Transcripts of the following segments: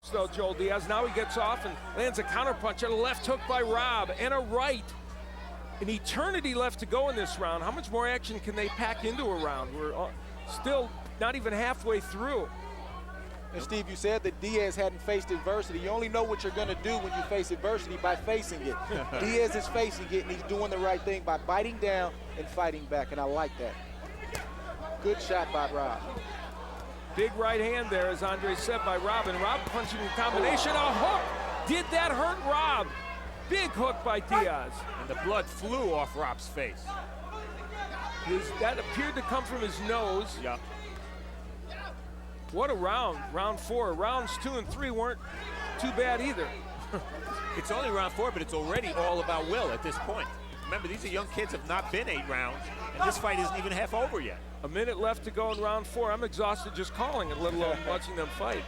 though, Joel Diaz. Now he gets off and lands a counterpunch and a left hook by Robb and a right. An eternity left to go in this round. How much more action can they pack into a round? We're still not even halfway through. And Steve, you said that Diaz hadn't faced adversity. You only know what you're going to do when you face adversity by facing it. Diaz is facing it, and he's doing the right thing by biting down and fighting back, and I like that. Good shot by Robb. Big right hand there, as Andre said, by Robb, and Robb punching in combination. A hook! Did that hurt Robb? Big hook by Diaz. And the blood flew off Robb's face. That appeared to come from his nose. Yep. What a round, round 4. Rounds 2 and 3 weren't too bad either. It's only round 4, but it's already all about will at this point. Remember, these are young kids, have not been 8 rounds, and this fight isn't even half over yet. A minute left to go in round 4. I'm exhausted just calling it, let alone watching them fight.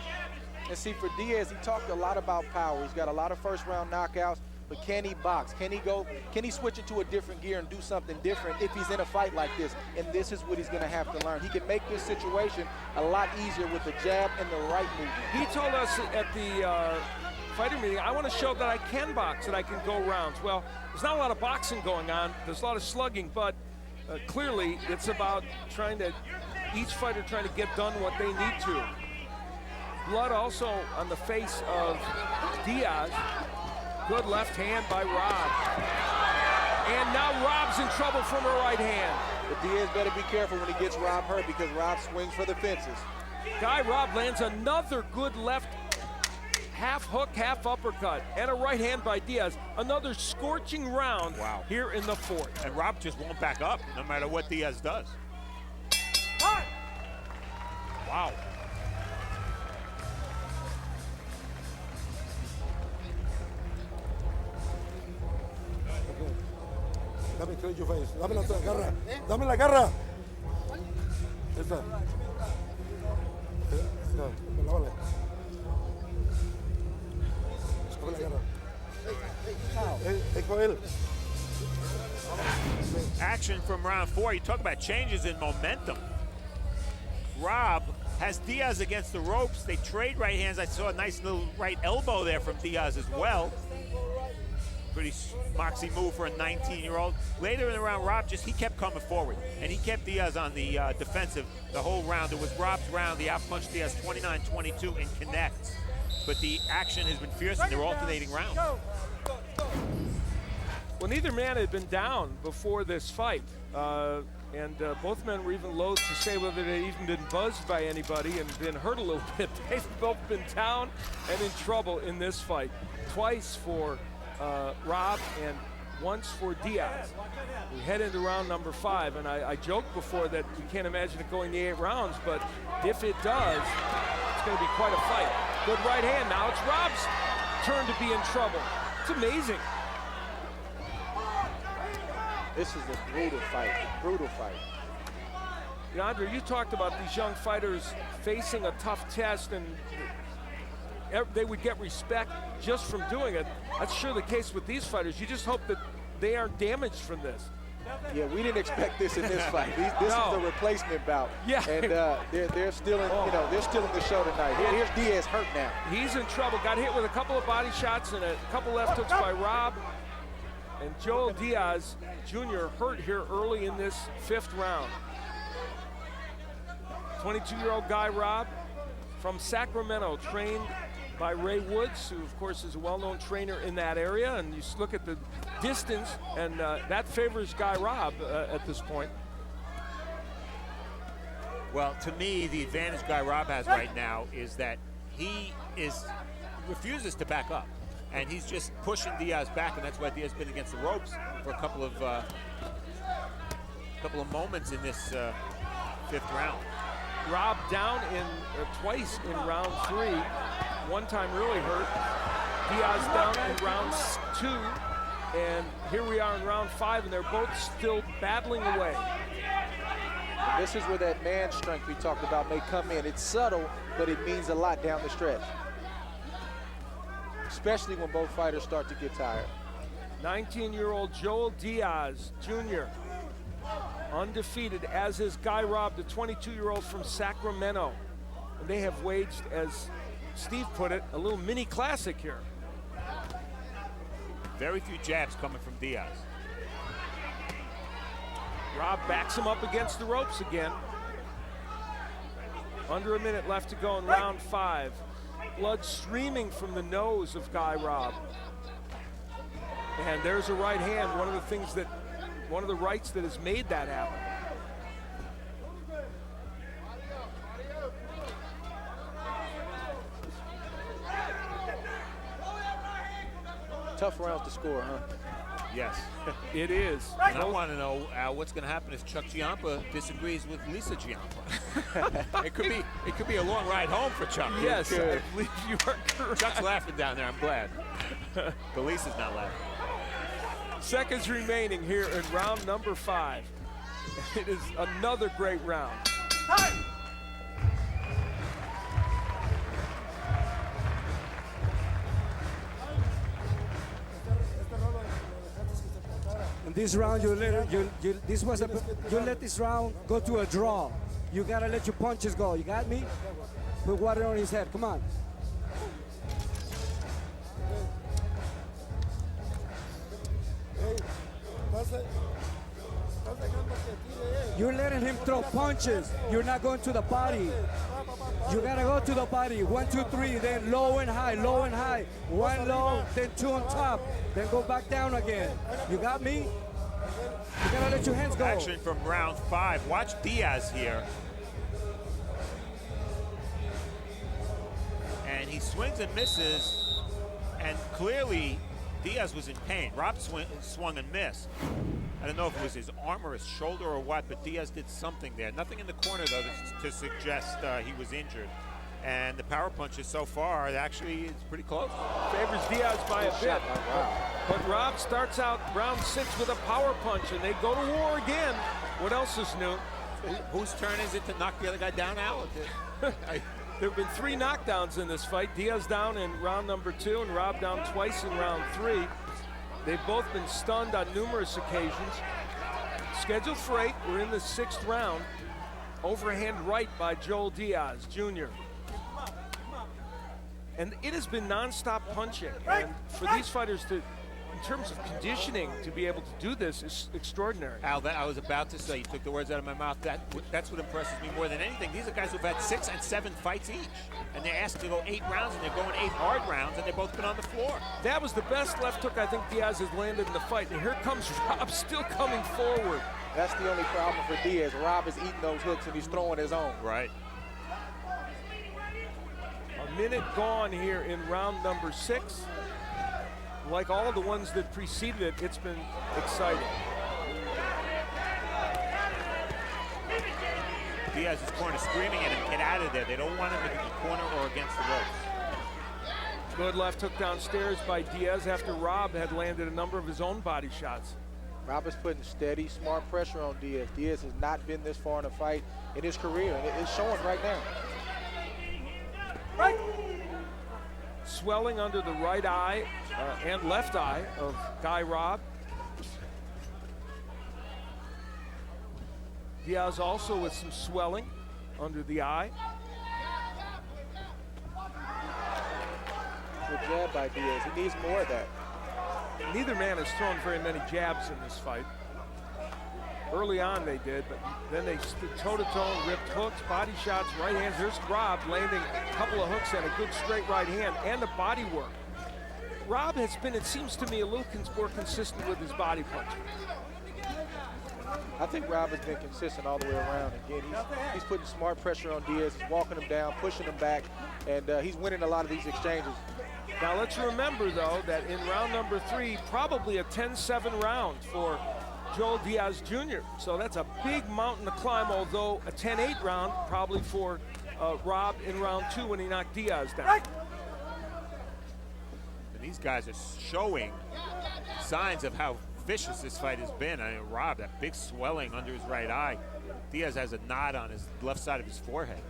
And see, for Diaz, he talked a lot about power. He's got a lot of first-round knockouts, but can he box? Can he switch into a different gear and do something different if he's in a fight like this? And this is what he's going to have to learn. He can make this situation a lot easier with the jab and the right movement. He told us at the fighter meeting, I want to show that I can box, that I can go rounds. Well, there's not a lot of boxing going on. There's a lot of slugging, but clearly it's about each fighter trying to get done what they need to. Blood also on the face of Diaz. Good left hand by Robb. And now Robb's in trouble from a right hand. But Diaz better be careful when he gets Robb hurt, because Robb swings for the fences. Guy Robb lands another good left half hook, half uppercut, and a right hand by Diaz. Another scorching round here in the 4th. And Robb just won't back up, no matter what Diaz does. Wow. Dame clean your face. Dame la garra. Dame la garra. Esta. Lávale. Escoge la garra. Con él. Action from round 4. You talk about changes in momentum. Robb has Diaz against the ropes. They trade right hands. I saw a nice little right elbow there from Diaz as well. Pretty moxie move for a 19-year-old. Later in the round, Robb he kept coming forward, and he kept Diaz on the defensive the whole round. It was Robb's round. He outpunched Diaz 29-22 in connects. But the action has been fierce, and they're alternating rounds. Well, neither man had been down before this fight. And both men were even loath to say whether they'd even been buzzed by anybody and been hurt a little bit. They've both been down and in trouble in this fight. Twice for Robb and once for Diaz. We head into round number 5, and I joked before that we can't imagine it going the 8 rounds, but if it does, it's going to be quite a fight. Good right hand. Now it's Robb's turn to be in trouble. It's amazing. This is a brutal fight. You know, Andre, you talked about these young fighters facing a tough test, and they would get respect just from doing it. That's sure the case with these fighters. You just hope that they aren't damaged from this. Yeah, we didn't expect this in this fight. This is a replacement bout. Yeah. And they're still in, they're still in the show tonight. Here's Diaz hurt now. He's in trouble. Got hit with a couple of body shots and a couple left hooks by Robb. And Joel Diaz Jr. hurt here early in this 5th round. 22-year-old Guy Robb from Sacramento, trained by Ray Woods, who of course is a well-known trainer in that area. And you look at the distance, and that favors Guy Robb at this point. Well, to me, the advantage Guy Robb has right now is that he refuses to back up. And he's just pushing Diaz back, and that's why Diaz has been against the ropes for a couple of moments in this 5th round. Robb down twice in round 3. One time really hurt. Diaz down in round 2. And here we are in round 5, and they're both still battling away. And this is where that man strength we talked about may come in. It's subtle, but it means a lot down the stretch, especially when both fighters start to get tired. 19-year-old Joel Diaz Jr. undefeated, as is Guy Robb, the 22-year-old from Sacramento. And they have waged as Steve put it, a little mini classic here. Very few jabs coming from Diaz. Robb backs him up against the ropes again. Under a minute left to go in round 5. Blood streaming from the nose of Guy Robb. And there's a right hand, one of the rights that has made that happen. Tough rounds to score, huh? Yes. It is. And I want to know what's going to happen if Chuck Giampa disagrees with Lisa Giampa. it could be a long ride home for Chuck. Yes, I believe you are correct. Chuck's laughing down there. I'm glad. But Lisa's not laughing. Seconds remaining here in round number 5. It is another great round. In this round, you let this round go to a draw. You gotta let your punches go. You got me? Put water on his head. Come on. You're letting him throw punches. You're not going to the body. You gotta go to the body. 1, 2, 3, then low and high, low and high. 1 low, then 2 on top, then go back down again. You got me? You gotta let your hands go. Action from round 5. Watch Diaz here. And he swings and misses, and clearly Diaz was in pain. Robb swung and missed. I don't know if it was his arm or his shoulder or what, but Diaz did something there. Nothing in the corner, though, to suggest he was injured. And the power punches so far, actually, it's pretty close. Favors Diaz by a bit. But Robb starts out round 6 with a power punch, and they go to war again. What else is new? Whose turn is it to knock the other guy down now? There have been 3 knockdowns in this fight. Diaz down in round number 2 and Robb down twice in round 3. They've both been stunned on numerous occasions. Scheduled for 8, we're in the 6th round. Overhand right by Joel Diaz Jr. And it has been nonstop punching. And for these fighters to, in terms of conditioning, to be able to do this is extraordinary. Al, I was about to say, you took the words out of my mouth. That's what impresses me more than anything. These are guys who've had 6 and 7 fights each. And they're asked to go 8 rounds, and they're going 8 hard rounds, and they've both been on the floor. That was the best left hook I think Diaz has landed in the fight. And here comes Robb still coming forward. That's the only problem for Diaz. Robb is eating those hooks, and he's throwing his own. Right. A minute gone here in round number 6. Like all of the ones that preceded it, it's been exciting. Diaz's corner screaming at him, get out of there. They don't want him in the corner or against the ropes. Good left hook downstairs by Diaz after Robb had landed a number of his own body shots. Robb is putting steady, smart pressure on Diaz. Diaz has not been this far in a fight in his career, and it's showing right now. Right. Swelling under the right eye and left eye of Guy Robb. Diaz also with some swelling under the eye. Good jab by Diaz. He needs more of that. Neither man has thrown very many jabs in this fight. Early on they did, but then they stood toe-to-toe, ripped hooks, body shots, right hands. There's Robb landing a couple of hooks and a good straight right hand and the body work. Robb has been, it seems to me, a little more consistent with his body punching. I think Robb has been consistent all the way around. Again, he's putting smart pressure on Diaz. He's walking him down, pushing him back, and he's winning a lot of these exchanges. Now let's remember, though, that in round number 3, probably a 10-7 round for Joel Diaz Jr. So that's a big mountain to climb, although a 10-8 round probably for Robb in round 2 when he knocked Diaz down. And these guys are showing signs of how vicious this fight has been. I mean, Robb, that big swelling under his right eye. Diaz has a knot on his left side of his forehead.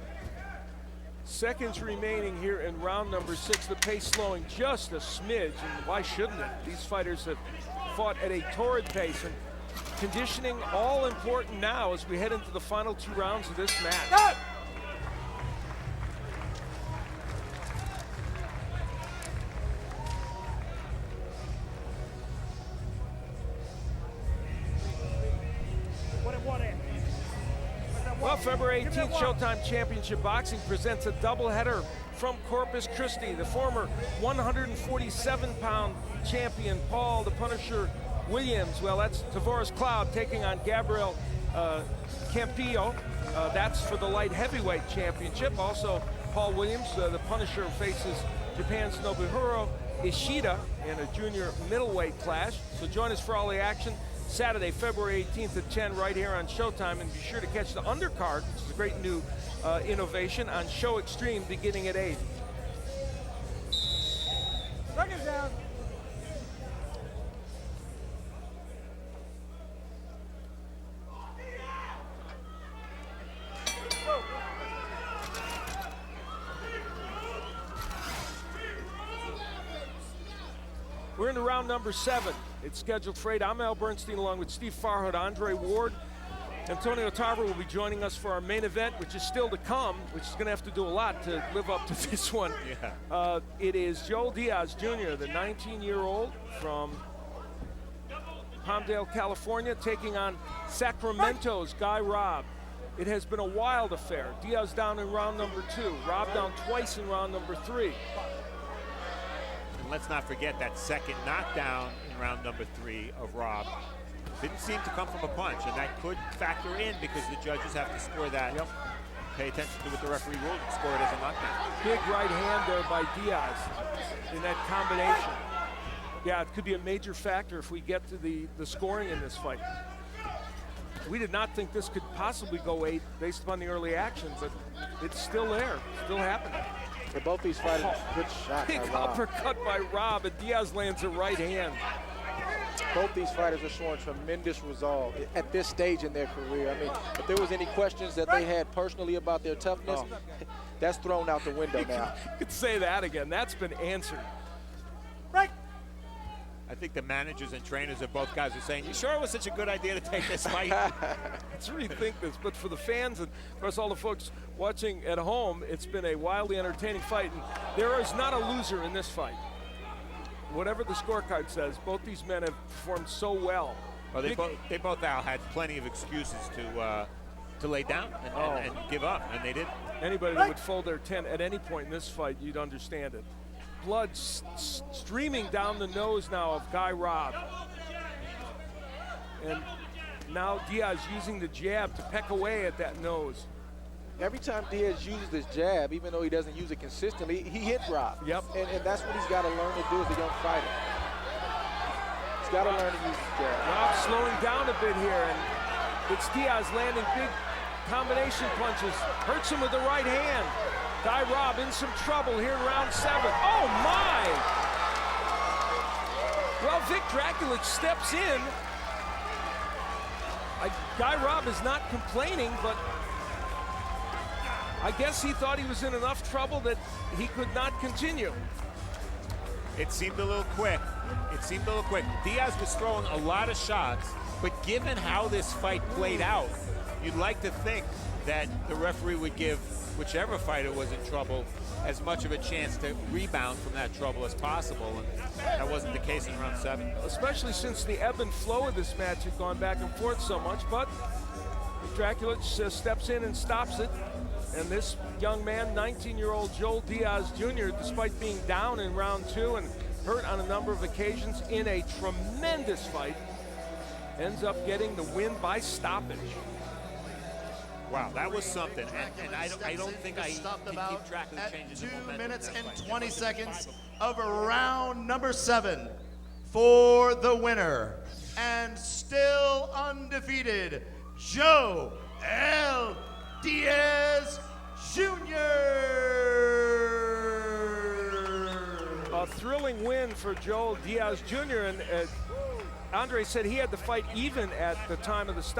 Seconds remaining here in round number 6. The pace slowing just a smidge, and why shouldn't it? These fighters have fought at a torrid pace, and conditioning all important now as we head into the final 2 rounds of this match. February 18th, Showtime Championship Boxing presents a doubleheader from Corpus Christi. The former 147-pound champion, Paul the Punisher Williams. Well, that's Tavoris Cloud taking on Gabriel Campillo. That's for the light heavyweight championship. Also, Paul Williams, the Punisher, faces Japan's Nobuhiro Ishida in a junior middleweight clash. So join us for all the action Saturday, February 18th at 10 right here on Showtime. And be sure to catch the undercard, which is a great new innovation, on Show Extreme beginning at 8. Seconds down. We're into round number 7. It's scheduled for 8. I'm Al Bernstein along with Steve Farhood, Andre Ward. Antonio Tarver will be joining us for our main event, which is still to come, which is going to have to do a lot to live up to this one. Yeah. It is Joel Diaz Jr., the 19-year-old from Palmdale, California, taking on Sacramento's Guy Robb. It has been a wild affair. Diaz down in round number 2, Robb down twice in round number 3. Let's not forget that second knockdown in round number 3 of Robb didn't seem to come from a punch, and that could factor in because the judges have to score that. Yep. Pay attention to what the referee ruled and score it as a knockdown. Big right hand there by Diaz in that combination. Yeah, it could be a major factor if we get to the scoring in this fight. We did not think this could possibly go 8 based upon the early action, but it's still there, still happening. For both these fighters, good shot by Big Robb. uppercut by Robb, and Diaz lands a right hand. Both these fighters are showing tremendous resolve at this stage in their career. I mean, if there was any questions that they had personally about their toughness, that's thrown out the window now. You could say that again. That's been answered. I think the managers and trainers of both guys are saying, you sure it was such a good idea to take this fight? Let's rethink this. But for the fans and, of course, all the folks watching at home, it's been a wildly entertaining fight. And there is not a loser in this fight. Whatever the scorecard says, both these men have performed so well. Well, they both Al had plenty of excuses to lay down and give up, and they didn't. Anybody that would fold their tent at any point in this fight, you'd understand it. Blood streaming down the nose now of Guy Robb. And now Diaz using the jab to peck away at that nose. Every time Diaz uses this jab, even though he doesn't use it consistently, he hits Robb. Yep. And that's what he's got to learn to do as a young fighter. He's got to learn to use his jab. Robb slowing down a bit here, and it's Diaz landing big combination punches. Hurts him with the right hand. Guy Robb in some trouble here in round 7. Oh my! Well, Vic Draculich steps in. Guy Robb is not complaining, but I guess he thought he was in enough trouble that he could not continue. It seemed a little quick. Diaz was throwing a lot of shots, but given how this fight played out, you'd like to think that the referee would give whichever fighter was in trouble as much of a chance to rebound from that trouble as possible, and that wasn't the case in round 7. Especially since the ebb and flow of this match had gone back and forth so much, but Draculich steps in and stops it. And this young man, 19-year-old Joel Diaz Jr., despite being down in round 2 and hurt on a number of occasions in a tremendous fight, ends up getting the win by stoppage. Wow, that was something, and I don't think I stopped can about keep track of the changes in at 2 momentum minutes in that and fight. 20 seconds of round number 7 for the winner and still undefeated, Joe L. Diaz Jr. A thrilling win for Joel Diaz Jr. And Andre said he had the fight even at the time of the stop.